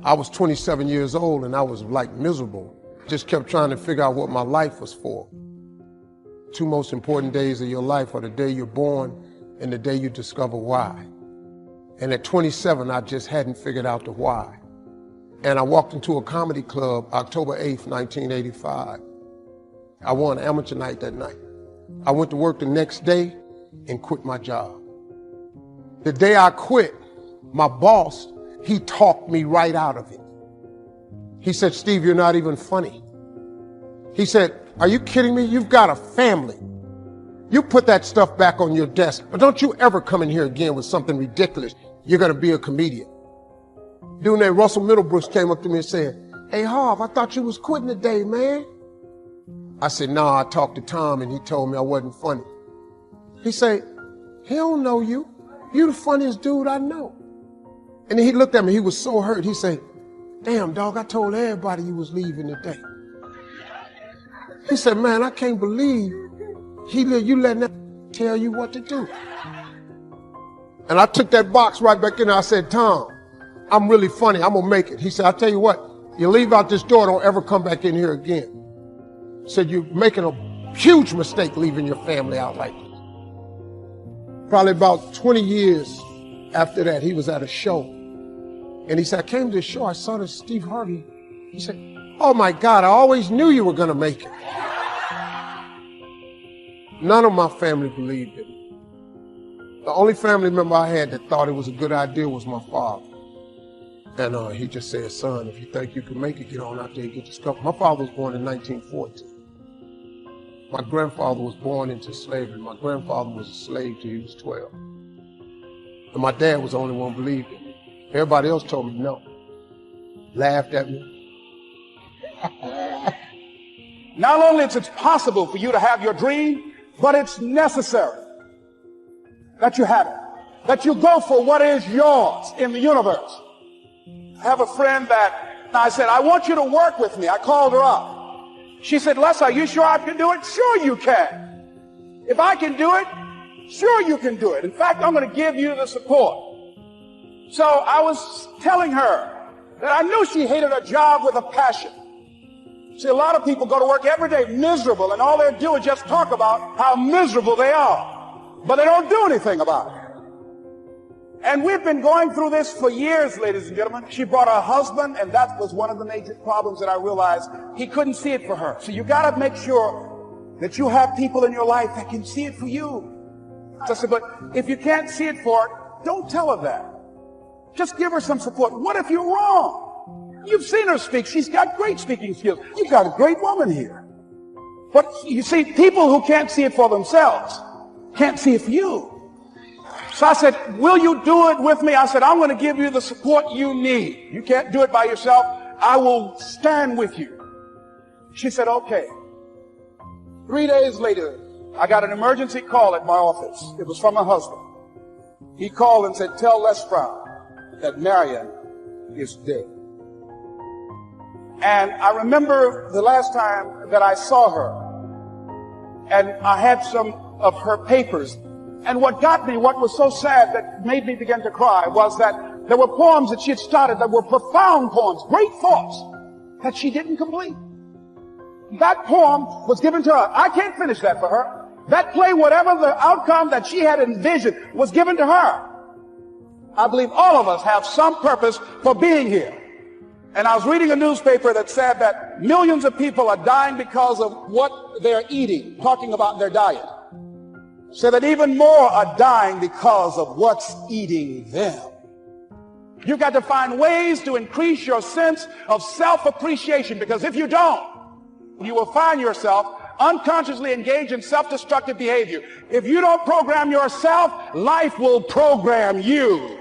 I was 27 years old and I was like miserable. Just kept trying to figure out what my life was for. Two most important days of your life are the day you're born and the day you discover why. And at 27, I just hadn't figured out the why. And I walked into a comedy club October 8th, 1985. I won amateur night that night. I went to work the next day and quit my job. The day I quit, my boss, he talked me right out of it. He said, "Steve, you're not even funny." He said, "Are you kidding me? You've got a family. You put that stuff back on your desk, but don't you ever come in here again with something ridiculous. You're going to be a comedian." Dude named Russell Middlebrooks came up to me and said, "Hey, Harv, I thought you was quitting today, man." I said, "No, I talked to Tom and he told me I wasn't funny." He said, "He don't know you. You the funniest dude I know." And then he looked at me, he was so hurt. He said, "Damn, dog, I told everybody you was leaving today." He said, "Man, I can't believe you letting that tell you what to do." And I took that box right back in there. I said, "Tom, I'm really funny. I'm going to make it." He said, "I'll tell you what, you leave out this door, don't ever come back in here again." He said, "You're making a huge mistake leaving your family out like this." Probably about 20 years after that, he was at a show. And he said, "I came to the show, I saw this Steve Harvey." He said, "Oh my God, I always knew you were going to make it." None of my family believed it. The only family member I had that thought it was a good idea was my father. And he just said, "Son, if you think you can make it, get on out there and get your stuff." My father was born in 1914. My grandfather was born into slavery. My grandfather was a slave till he was 12. And my dad was the only one who believed it. Everybody else told me no. Laughed at me. Not only is it possible for you to have your dream, but it's necessary that you have it. That you go for what is yours in the universe. I have a friend that I said, "I want you to work with me." I called her up. She said, "Les, are you sure I can do it?" "Sure you can. If I can do it, sure you can do it. In fact, I'm going to give you the support." So I was telling her that I knew she hated her job with a passion. See, a lot of people go to work every day miserable, and all they do is just talk about how miserable they are. But they don't do anything about it. And we've been going through this for years, ladies and gentlemen. She brought her husband, and that was one of the major problems that I realized. He couldn't see it for her. So you got to make sure that you have people in your life that can see it for you. So I said, but if you can't see it for her, don't tell her that. Just give her some support. What if you're wrong? You've seen her speak. She's got great speaking skills. You've got a great woman here. But you see, people who can't see it for themselves can't see it for you. So I said, "Will you do it with me?" I said, "I'm going to give you the support you need. You can't do it by yourself. I will stand with you." She said, "Okay." 3 days later, I got an emergency call at my office. It was from her husband. He called and said, "Tell Les Brown that Marion is dead." And I remember the last time that I saw her, and I had some of her papers. And what got me, what was so sad that made me begin to cry, was that there were poems that she had started that were profound poems, great thoughts, that she didn't complete. That poem was given to her. I can't finish that for her. That play, whatever the outcome that she had envisioned, was given to her. I believe all of us have some purpose for being here. And I was reading a newspaper that said that millions of people are dying because of what they're eating, talking about their diet. So that even more are dying because of what's eating them. You've got to find ways to increase your sense of self-appreciation, because if you don't, you will find yourself unconsciously engaged in self-destructive behavior. If you don't program yourself, life will program you.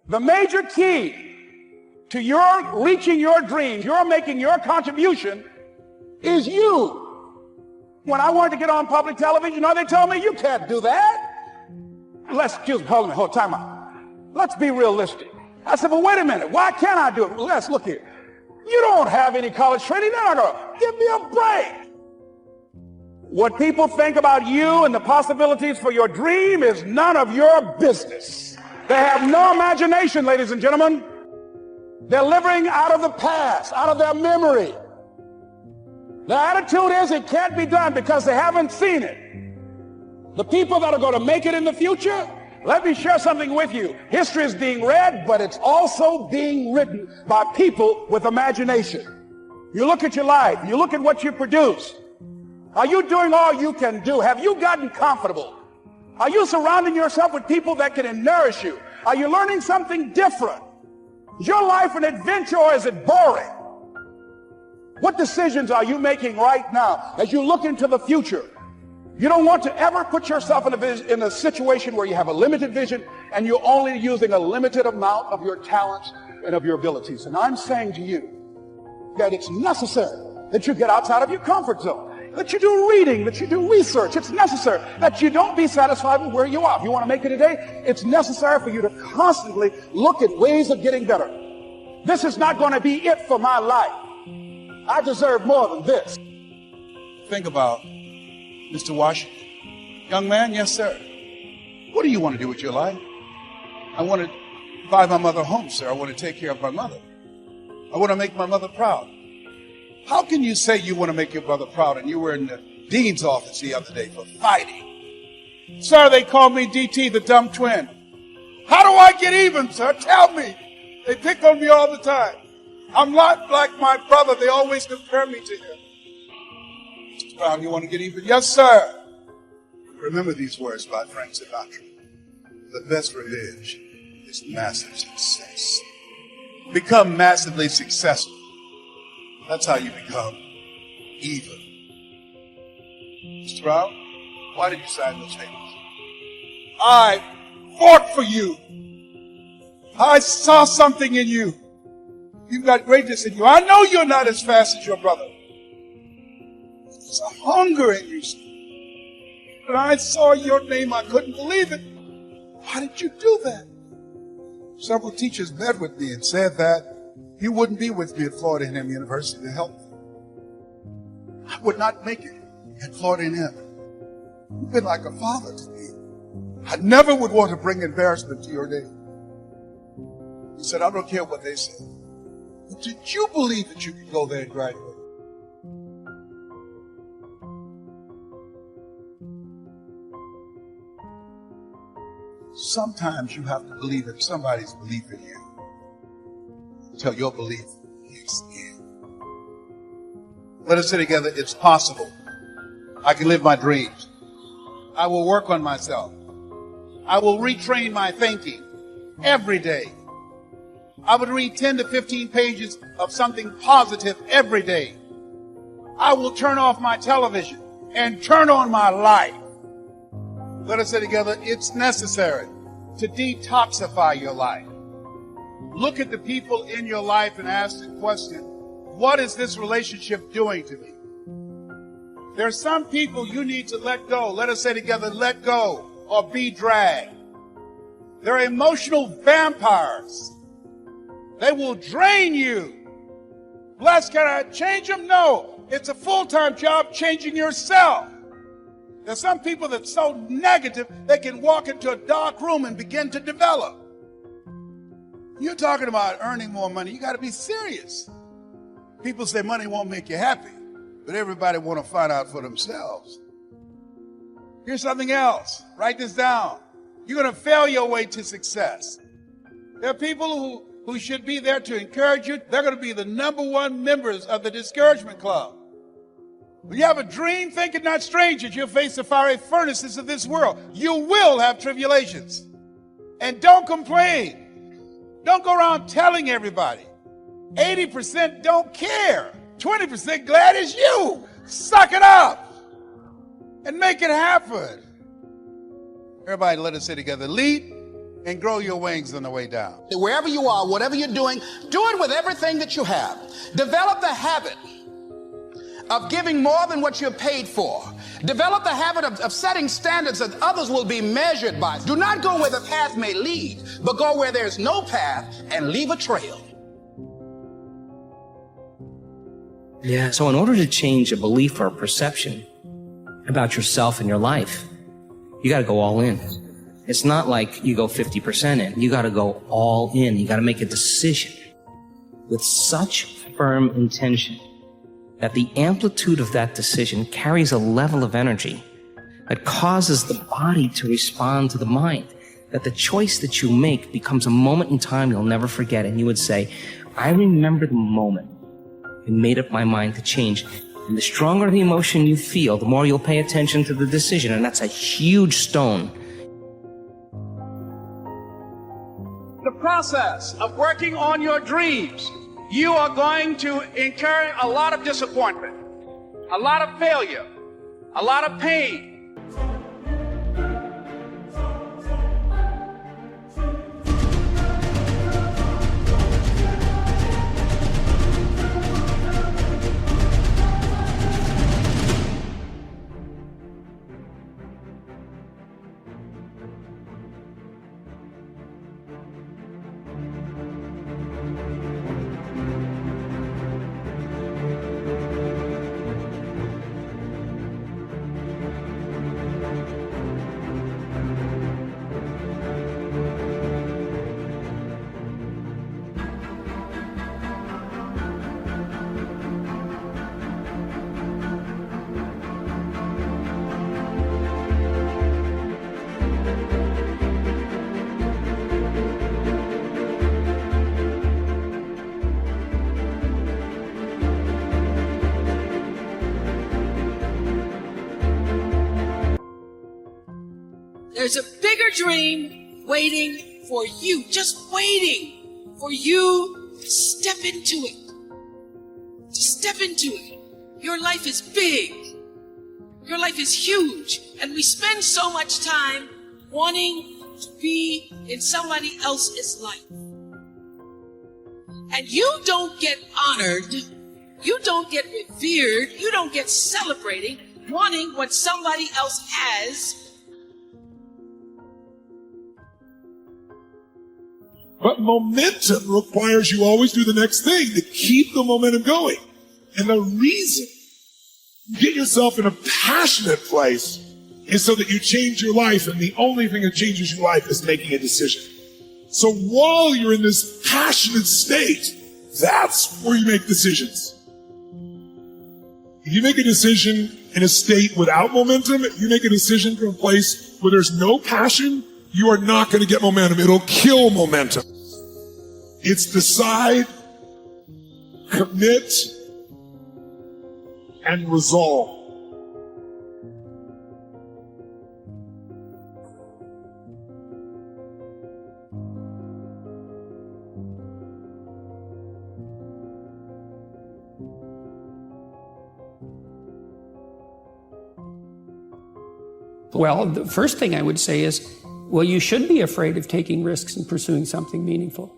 The major key to your reaching your dreams, your making your contribution, is you. When I wanted to get on public television, you know, they told me, "You can't do that." Excuse me, hold on, time out. Let's be realistic. I said, "Well, wait a minute. Why can't I do it?" "Well, let's look here. You don't have any college training. They're not gonna give me a break." What people think about you and the possibilities for your dream is none of your business. They have no imagination, ladies and gentlemen. They're living out of the past, out of their memory. Their attitude is it can't be done because they haven't seen it. The people that are going to make it in the future, let me share something with you. History is being read, but it's also being written by people with imagination. You look at your life, you look at what you produce. Are you doing all you can do? Have you gotten comfortable? Are you surrounding yourself with people that can nourish you? Are you learning something different? Is your life an adventure or is it boring? What decisions are you making right now as you look into the future? You don't want to ever put yourself in a situation where you have a limited vision and you're only using a limited amount of your talents and of your abilities. And I'm saying to you that it's necessary that you get outside of your comfort zone, that you do reading, that you do research. It's necessary that you don't be satisfied with where you are. If you want to make it today, it's necessary for you to constantly look at ways of getting better. This is not going to be it for my life. I deserve more than this. Think about Mr. Washington. Young man, yes, sir. What do you want to do with your life? I want to buy my mother a home, sir. I want to take care of my mother. I want to make my mother proud. How can you say you want to make your brother proud and you were in the dean's office the other day for fighting? Sir, they call me DT, the dumb twin. How do I get even, sir? Tell me. They pick on me all the time. I'm not like my brother. They always compare me to him. Mr. Brown, you want to get even? Yes, sir. Remember these words by Frank Sinatra. The best revenge is massive success. Become massively successful. That's how you become even. Mr. Brown, why did you sign those papers? I fought for you. I saw something in you. You've got greatness in you. I know you're not as fast as your brother. There's a hunger in you. When I saw your name, I couldn't believe it. Why did you do that? Several teachers met with me and said that you wouldn't be with me at Florida A&M University to help me. I would not make it at Florida A&M. You've been like a father to me. I never would want to bring embarrassment to your name. He said, I don't care what they say. But did you believe that you could go there and graduate? Sometimes you have to believe in somebody's belief in you until your belief kicks in. Let us say together, it's possible. I can live my dreams. I will work on myself. I will retrain my thinking every day. I would read 10 to 15 pages of something positive every day. I will turn off my television and turn on my life. Let us say together, it's necessary to detoxify your life. Look at the people in your life and ask the question, what is this relationship doing to me? There are some people you need to let go. Let us say together, let go or be dragged. They're emotional vampires. They will drain you. Bless, can I change them? No. It's a full-time job changing yourself. There's some people that's so negative, they can walk into a dark room and begin to develop. You're talking about earning more money. You got to be serious. People say money won't make you happy, but everybody want to find out for themselves. Here's something else. Write this down. You're going to fail your way to success. There are people who should be there to encourage you. They're going to be the #1 members of the discouragement club. When you have a dream, think it not strange that you'll face the fiery furnaces of this world. You will have tribulations. And don't complain. Don't go around telling everybody. 80% don't care. 20% glad it's you. Suck it up and make it happen. Everybody, let us say together, lead and grow your wings on the way down. Wherever you are, whatever you're doing, do it with everything that you have. Develop the habit of giving more than what you're paid for. Develop the habit of setting standards that others will be measured by. Do not go where the path may lead, but go where there's no path and leave a trail. Yeah, so in order to change a belief or a perception about yourself and your life, you got to go all in. It's not like you go 50% in. You got to go all in. You got to make a decision with such firm intention that the amplitude of that decision carries a level of energy that causes the body to respond to the mind, that the choice that you make becomes a moment in time you'll never forget. And you would say, I remember the moment I made up my mind to change. And the stronger the emotion you feel, the more you'll pay attention to the decision. And that's a huge stone. The process of working on your dreams, you are going to incur a lot of disappointment, a lot of failure, a lot of pain. There's a bigger dream waiting for you, just waiting for you to step into it. To step into it. Your life is big. Your life is huge. And we spend so much time wanting to be in somebody else's life. And you don't get honored, you don't get revered, you don't get celebrating wanting what somebody else has. But momentum requires you always do the next thing to keep the momentum going. And the reason you get yourself in a passionate place is so that you change your life, and the only thing that changes your life is making a decision. So while you're in this passionate state, that's where you make decisions. If you make a decision in a state without momentum, if you make a decision from a place where there's no passion, you are not going to get momentum. It'll kill momentum. It's decide, commit, and resolve. Well, the first thing I would say is, well, you should be afraid of taking risks and pursuing something meaningful.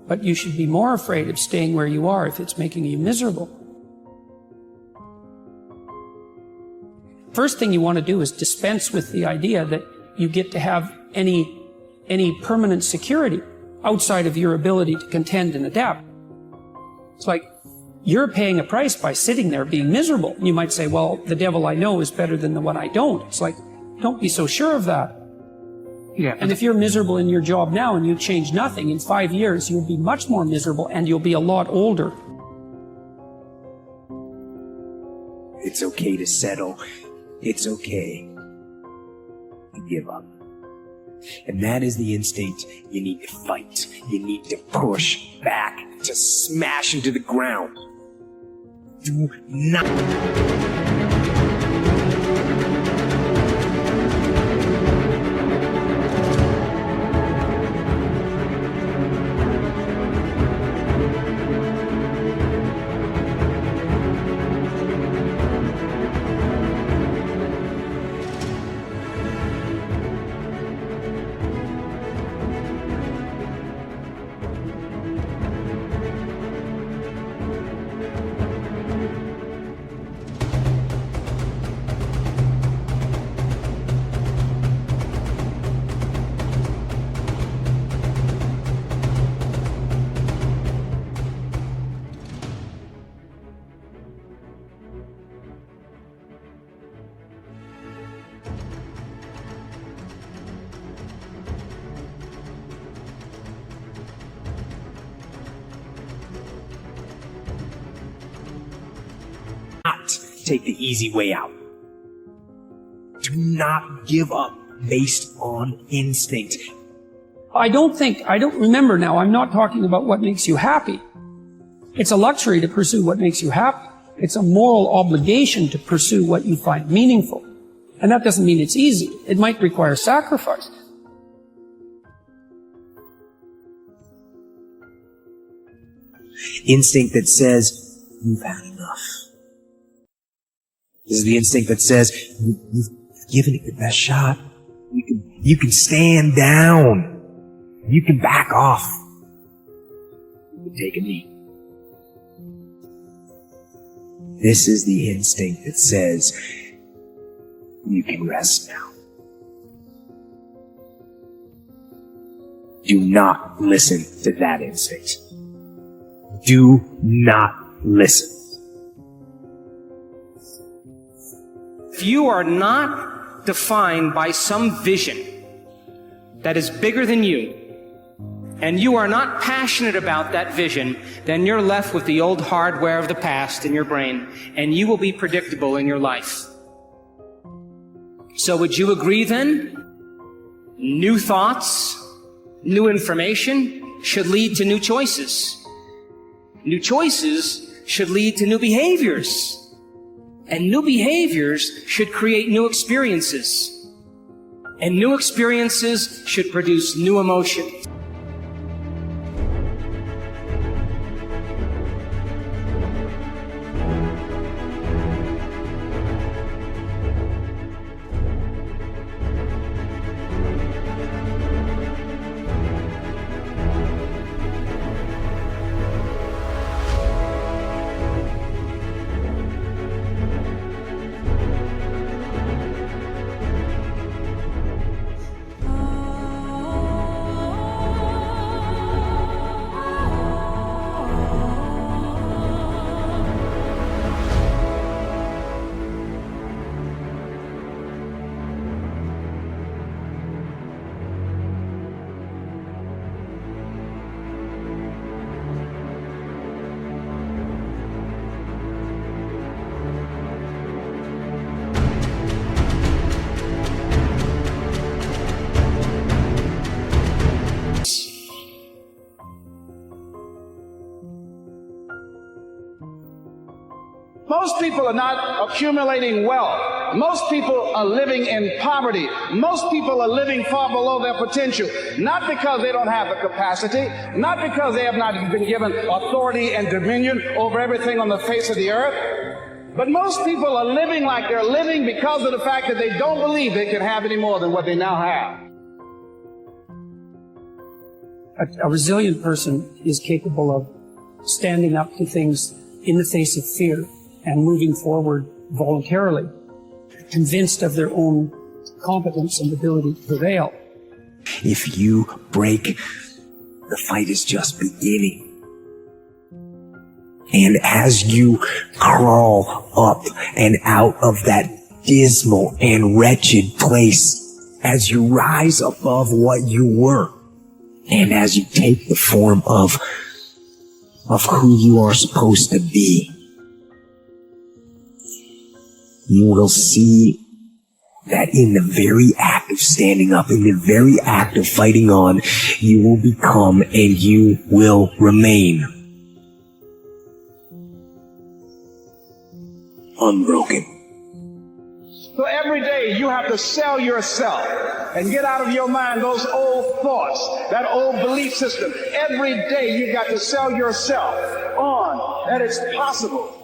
But you should be more afraid of staying where you are if it's making you miserable. First thing you want to do is dispense with the idea that you get to have any permanent security outside of your ability to contend and adapt. It's like you're paying a price by sitting there being miserable. You might say, well, the devil I know is better than the one I don't. It's like, don't be so sure of that. Yeah. And if you're miserable in your job now and you change nothing, in 5 years you'll be much more miserable and you'll be a lot older. It's okay to settle. It's okay. to give up. And that is the instinct you need to fight. You need to push back, to smash into the ground. Do not... Take the easy way out. Do not give up based on instinct. I don't remember now, I'm not talking about what makes you happy. It's a luxury to pursue what makes you happy. It's a moral obligation to pursue what you find meaningful. And that doesn't mean it's easy. It might require sacrifice. Instinct that says, you've had enough. This is the instinct that says, you've given it your best shot. You can stand down. You can back off. You can take a knee. This is the instinct that says, you can rest now. Do not listen to that instinct. Do not listen. If you are not defined by some vision that is bigger than you, and you are not passionate about that vision, then you're left with the old hardware of the past in your brain, and you will be predictable in your life. So would you agree then? New thoughts, new information should lead to new choices. New choices should lead to new behaviors. And new behaviors should create new experiences. And new experiences should produce new emotions. Most people are not accumulating wealth. Most people are living in poverty. Most people are living far below their potential, not because they don't have the capacity, not because they have not been given authority and dominion over everything on the face of the earth, but most people are living like they're living because of the fact that they don't believe they can have any more than what they now have. A resilient person is capable of standing up to things in the face of fear and moving forward voluntarily, convinced of their own competence and ability to prevail. If you break, the fight is just beginning. And as you crawl up and out of that dismal and wretched place, as you rise above what you were, and as you take the form of who you are supposed to be, you will see that in the very act of standing up, in the very act of fighting on, you will become and you will remain unbroken. So every day you have to sell yourself and get out of your mind those old thoughts, that old belief system. Every day you've got to sell yourself on that it's possible